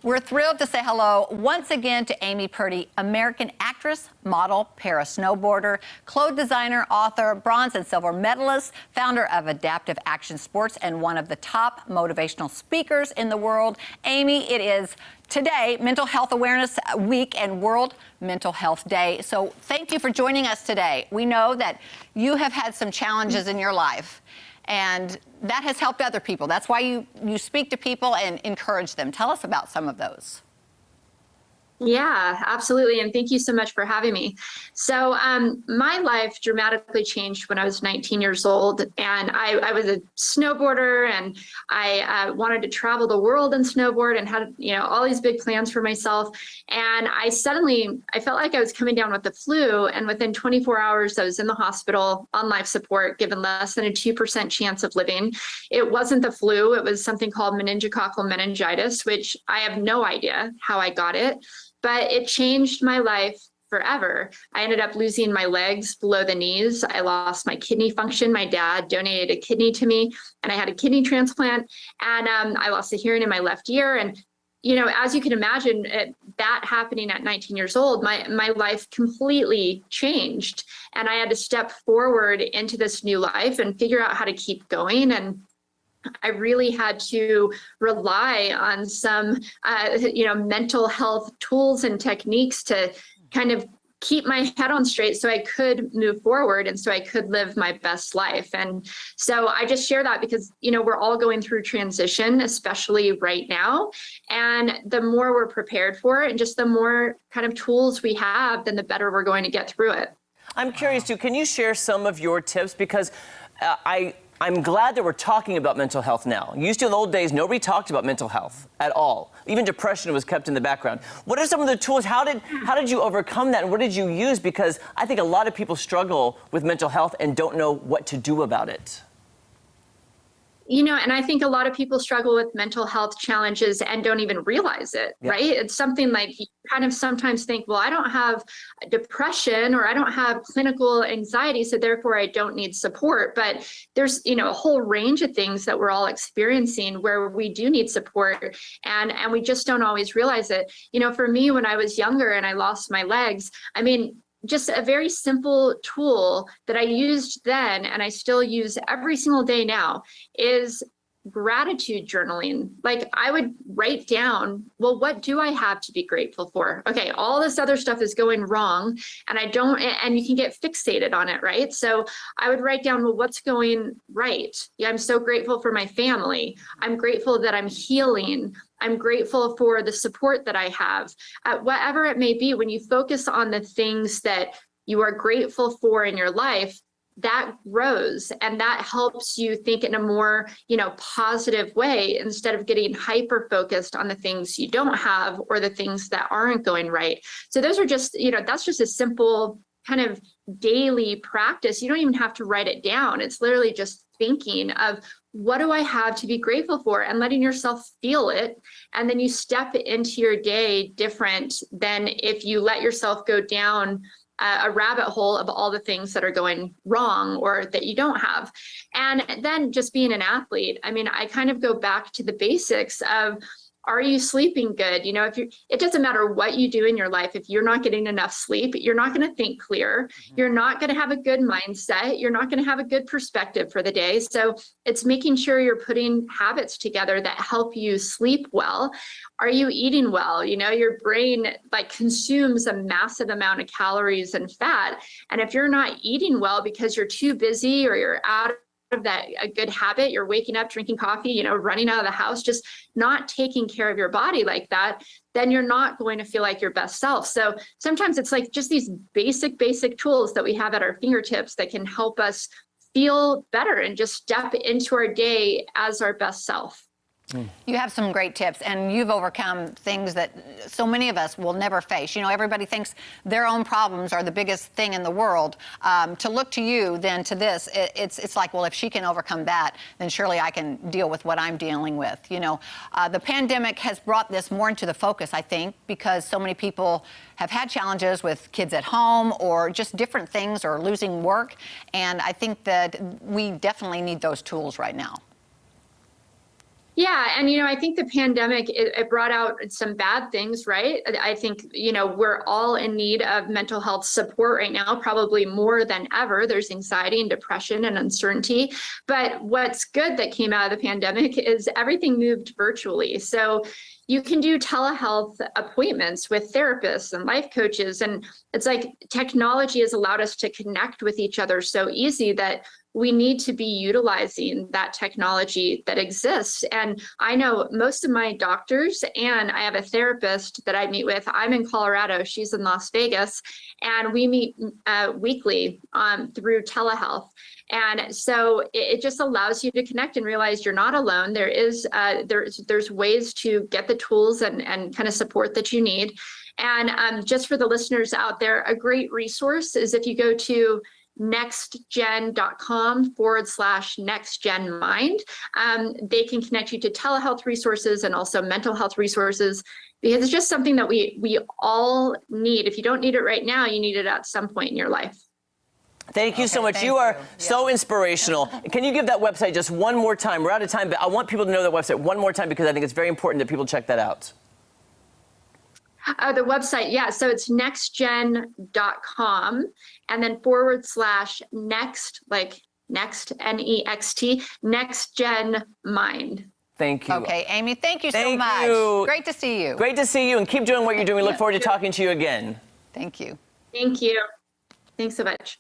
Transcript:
We're thrilled to say hello once again to Amy Purdy, American actress, model, para-snowboarder, clothes designer, author, bronze and silver medalist, founder of Adaptive Action Sports, and one of the top motivational speakers in the world. Amy, it is today Mental Health Awareness Week and World Mental Health Day. So thank you for joining us today. We know that you have had some challenges in your life, and that has helped other people. That's why you speak to people and encourage them. Tell us about some of those. Yeah, absolutely. And thank you so much for having me. So my life dramatically changed when I was 19 years old. And I was a snowboarder, and I wanted to travel the world and snowboard, and had, all these big plans for myself. And I felt like I was coming down with the flu. And within 24 hours, I was in the hospital on life support, given less than a 2% chance of living. It wasn't the flu. It was something called meningococcal meningitis, which I have no idea how I got it. But it changed my life forever. I ended up losing my legs below the knees. I lost my kidney function. My dad donated a kidney to me, and I had a kidney transplant. And I lost the hearing in my left ear. And, as you can imagine, that happening at 19 years old, my life completely changed. And I had to step forward into this new life and figure out how to keep going. And I really had to rely on some, mental health tools and techniques to kind of keep my head on straight so I could move forward and so I could live my best life. And so I just share that because, we're all going through transition, especially right now. And the more we're prepared for it and just the more kind of tools we have, then the better we're going to get through it. I'm curious too, can you share some of your tips? Because I'm glad that we're talking about mental health now. Used to, in the old days, nobody talked about mental health at all. Even depression was kept in the background. What are some of the tools? How did you overcome that, and what did you use? Because I think a lot of people struggle with mental health and don't know what to do about it. And I think a lot of people struggle with mental health challenges and don't even realize it, right? It's something like you kind of sometimes think, well, I don't have depression or I don't have clinical anxiety, so therefore I don't need support. But there's, a whole range of things that we're all experiencing where we do need support, and we just don't always realize it. For me, when I was younger and I lost my legs, just a very simple tool that I used then and I still use every single day now is gratitude journaling. Like, I would write down, well, what do I have to be grateful for? Okay, all this other stuff is going wrong and you can get fixated on it, right? So I would write down, well, what's going right? Yeah, I'm so grateful for my family. I'm grateful that I'm healing. I'm grateful for the support that I have. Whatever it may be, when you focus on the things that you are grateful for in your life, that grows and that helps you think in a more, positive way instead of getting hyper focused on the things you don't have or the things that aren't going right. So those are just, that's just a simple kind of daily practice. You don't even have to write it down. It's literally just thinking of, what do I have to be grateful for, and letting yourself feel it. And then you step into your day different than if you let yourself go down a rabbit hole of all the things that are going wrong or that you don't have. And then just being an athlete, I kind of go back to the basics of, are you sleeping good? It doesn't matter what you do in your life. If you're not getting enough sleep, you're not going to think clear. You're not going to have a good mindset. You're not going to have a good perspective for the day. So it's making sure you're putting habits together that help you sleep well. Are you eating well? Your brain consumes a massive amount of calories and fat. And if you're not eating well because you're too busy or you're out of a good habit, you're waking up, drinking coffee, running out of the house, just not taking care of your body like that, then you're not going to feel like your best self. So sometimes it's like just these basic tools that we have at our fingertips that can help us feel better and just step into our day as our best self. You have some great tips, and you've overcome things that so many of us will never face. Everybody thinks their own problems are the biggest thing in the world. To look to you, then to this, it's like, well, if she can overcome that, then surely I can deal with what I'm dealing with. The pandemic has brought this more into the focus, I think, because so many people have had challenges with kids at home or just different things or losing work. And I think that we definitely need those tools right now. Yeah, and I think the pandemic, it brought out some bad things, right? I think, we're all in need of mental health support right now, probably more than ever. There's anxiety and depression and uncertainty. But what's good that came out of the pandemic is everything moved virtually. So you can do telehealth appointments with therapists and life coaches. And it's like technology has allowed us to connect with each other so easy that we need to be utilizing that technology that exists. And I know most of my doctors, and I have a therapist that I meet with. I'm in Colorado, she's in Las Vegas, and we meet weekly through telehealth. And so it just allows you to connect and realize you're not alone. There's ways to get the tools and kind of support that you need. And just for the listeners out there, a great resource is if you go to nextgen.com/nextgenmind. They can connect you to telehealth resources and also mental health resources, because it's just something that we all need. If you don't need it right now, you need it at some point in your life. Thank you so much. You are so inspirational. Can you give that website just one more time? We're out of time, but I want people to know that website one more time because I think it's very important that people check that out. The website, yeah. So it's nextgen.com and then /next, like next, NEXT, Next Mind. Thank you. Okay, Amy, thank you so much. Great to see you. Great to see you, and keep doing what you're doing. We look forward to talking to you again. Thank you. Thank you. Thanks so much.